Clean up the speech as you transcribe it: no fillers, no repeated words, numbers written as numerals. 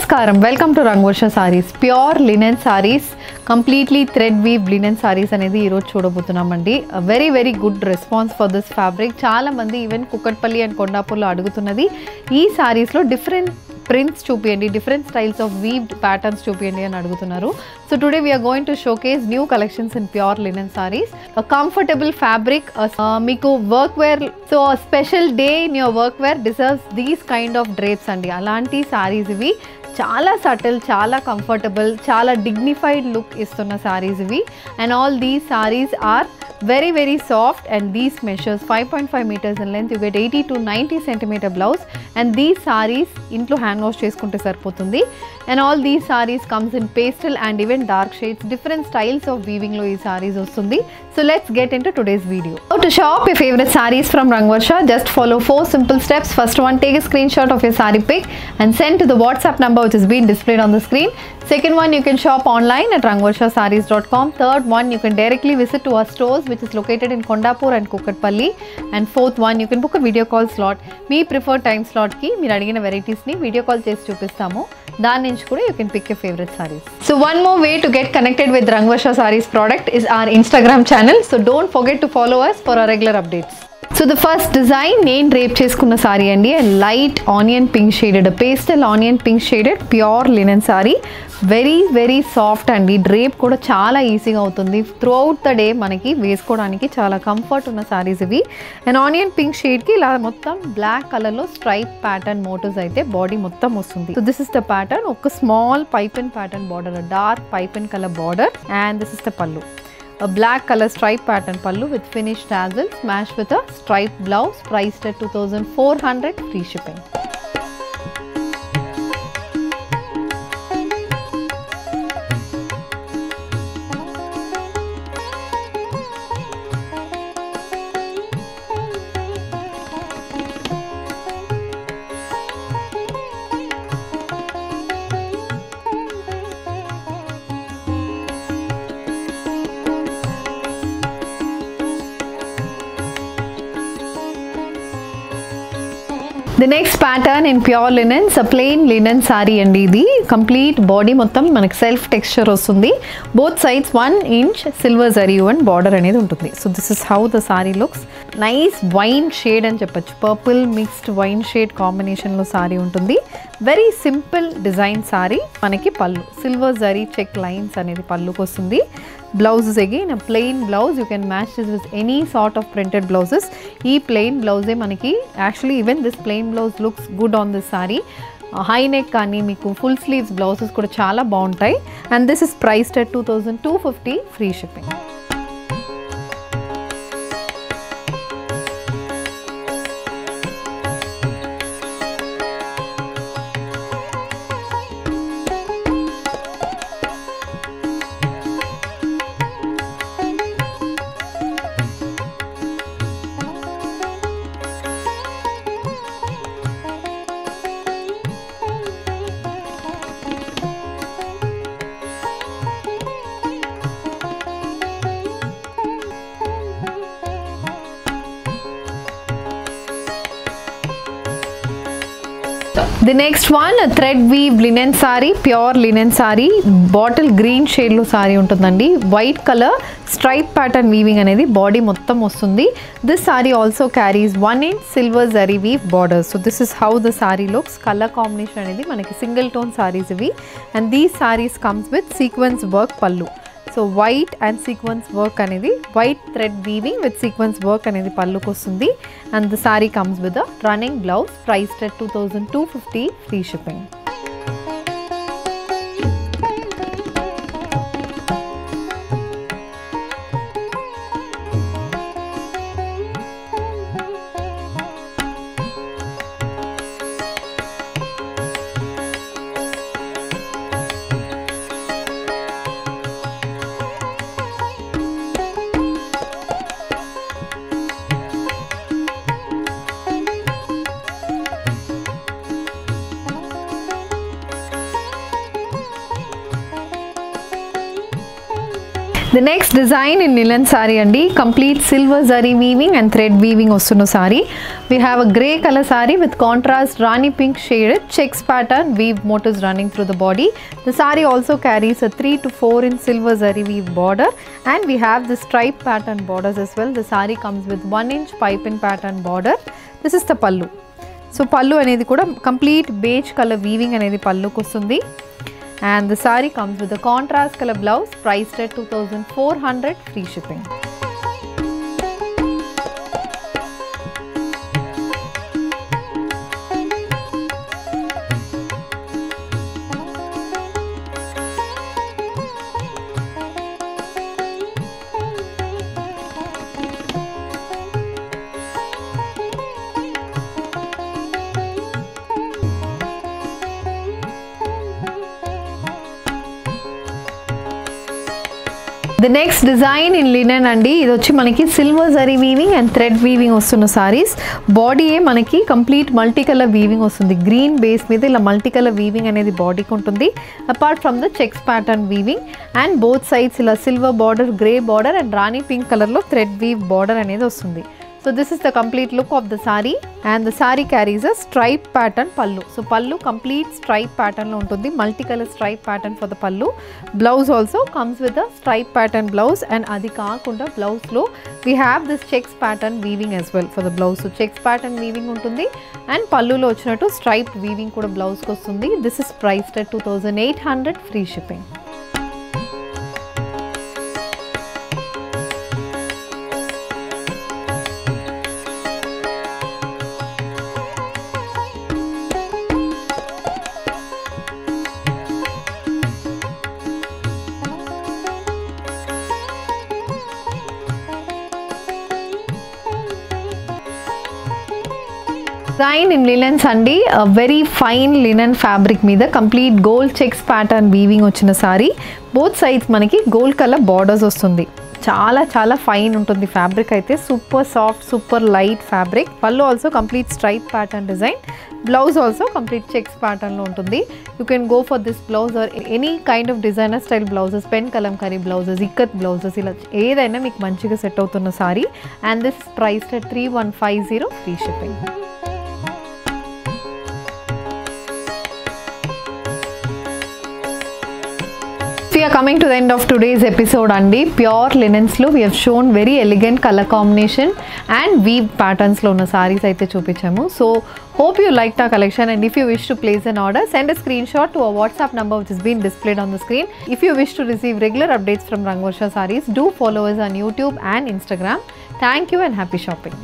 Namaskaram, welcome to Rangvarsha Sarees. Pure linen sarees, completely thread weave linen sarees అనేది ఈ రోజు చూడబోతున్నామండి. Very good response for this fabric. చాలా మంది even Kukatpally and కొండాపూర్లో అడుగుతున్నది ఈ sarees లో డిఫరెంట్ prints చూపియండి, different styles of weaved patterns చూపియండి అని అడుగుతున్నారు. So today we are going to showcase new collections in pure linen sarees. A comfortable fabric, మీకు work wear, so a special day in your work wear deserves these kind of drapes అండి. అలాంటి sarees ఇవి చాలా subtle, చాలా comfortable, చాలా dignified look ఇస్తున్న sarees ఇవి. And all these sarees are very soft, and these measures 5.5 meters in length. You get 80 to 90 centimeter blouse, and these sarees ఇంట్లో hand wash చేసుకుంటే సరిపోతుంది. And all these sarees comes in pastel and even dark shades. Different styles of weaving లో ఈ sarees వస్తుంది. So let's get into today's video. How to shop your favorite sarees from Rangvarsha? Just follow 4 simple steps. First one, take a screenshot of your saree pic and send to the WhatsApp number which is being displayed on the screen. Second one, you can shop online at rangvarshasarees.com. Third one, you can directly visit to our stores which is located in Kondapur and Kukatpalli. And fourth one, you can book a video call slot. Me preferred time slot ki మీరు అడిగిన varieties ని video call చేసి చూపిస్తాము. దాని నుంచి కూడా you can pick your favorite sarees. So one more way to get connected with Rangvarsha Sarees product is our Instagram channel. So don't forget to follow us for our regular updates. So the first design నేను drape చేసుకున్న sorry అండి, light onion pink shaded, pastel onion pink shaded pure linen sorry. Very soft అండి, drape కూడా చాలా ఈజీగా అవుతుంది. Through out the day మనకి వేసుకోవడానికి చాలా కంఫర్ట్ ఉన్న సారీస్ ఇవి. అండ్ ఆనియన్ పింక్ షేడ్కి ఇలా మొత్తం బ్లాక్ కలర్లో స్ట్రైప్ ప్యాటర్న్ మోటివ్స్ అయితే బాడీ మొత్తం వస్తుంది. So this is the pattern, ఒక స్మాల్ పైపెన్ ప్యాటర్న్ బార్డర్, డార్క్ పైపెన్ colour border, and this is the pallu. A black color stripe pattern pallu with finished tassels matched with a striped blouse, priced at 2400, free shipping. The next pattern in pure linen, a plain linen saree అండి. ఇది complete body మొత్తం మనకి self texture వస్తుంది. Both sides 1 inch silver zari and border అనేది ఉంటుంది. So this is how the sorry looks. Nice wine shade అని చెప్పచ్చు, purple mixed wine shade కాంబినేషన్లో సారీ ఉంటుంది. Very simple design sorry. మనకి పళ్ళు సిల్వర్ జరీ చెక్ లైన్స్ అనేది పళ్ళుకి వస్తుంది. Blouses again a plain blouse, you can match this with any sort of printed blouses. Ee plain blouse manaki actually even this plain blouse looks good on this saree. High neck kani meeku full sleeves blouses kuda chaala baguntayi, and this is priced at 2250, free shipping. The next one, a thread weave linen saree, pure linen saree, bottle green shade లో saree ఉంటుందండి. White colour stripe pattern weaving అనేది body మొత్తం వస్తుంది. This saree also carries 1 inch silver zari weave borders. So this is how the saree looks. Colour combination అనేది మనకి single tone sarees ఇవి, and these sarees comes with sequence work pallu. So white and sequence work అనేది, white thread weaving with sequence work అనేది పళ్ళుకి వస్తుంది. And the sari comes with a running blouse, priced at 2250, free shipping. The next design in linen saree andi, complete silver zari weaving and thread weaving ostunna saree. We have a grey color saree with contrast Rani pink shaded checks pattern weave motifs running through the body. The saree also carries a 3 to 4 inch silver zari weave border, and we have the stripe pattern borders as well. The saree comes with 1 inch pipe in pattern border. This is the pallu. So pallu anedi kuda complete beige color weaving anedi pallu kostundi. And the saree comes with a contrast color blouse priced at 2400 free shipping. The next design in linen andi, idu vachi manaki silver zari weaving and thread weaving ostunna sarees. Body e manaki complete multicolor weaving ostundi. Green base meeda ila multicolor weaving anedi body ki untundi. Apart from the checks pattern weaving, and both sides ila silver border, grey border and Rani pink color lo thread weave border anedi ostundi. So this is the complete look of the saree, and the saree carries a stripe pattern pallu. So pallu complete stripe pattern lo untundi, multicolor stripe pattern for the pallu. Blouse also comes with a stripe pattern blouse, and adi kaakunda blouse lo we have this checks pattern weaving as well for the blouse. So checks pattern weaving untundi, and pallu lo vachinattu striped weaving kuda blouse ki ostundi. This is priced at 2800 free shipping. Design in linen andi, a very fine linen fabric meeda complete gold checks pattern weaving ochina saree. Both sides manaki gold color borders ostundi. చాలా fine ఉంటుంది fabric అయితే, super soft super light fabric. Pallu also complete stripe pattern design. Blouse also complete checks ప్యాటర్న్లో ఉంటుంది. You can go for this blouse or any kind of designer style blouses, pen kalamkari blouses, ikat blouses, ఇలా ఏదైనా మీకు మంచిగా set అవుతున్న sari. And this priced at 3150 free shipping. We are coming to the end of today's episode andi. Pure linens lo we have shown very elegant color combination and weave patterns lo unna sarees aithe chupichamu. So hope you liked our collection, and if you wish to place an order, send a screenshot to our WhatsApp number which is being displayed on the screen. If you wish to receive regular updates from Rangvarsha Sarees, do follow us on YouTube and Instagram. Thank you and happy shopping.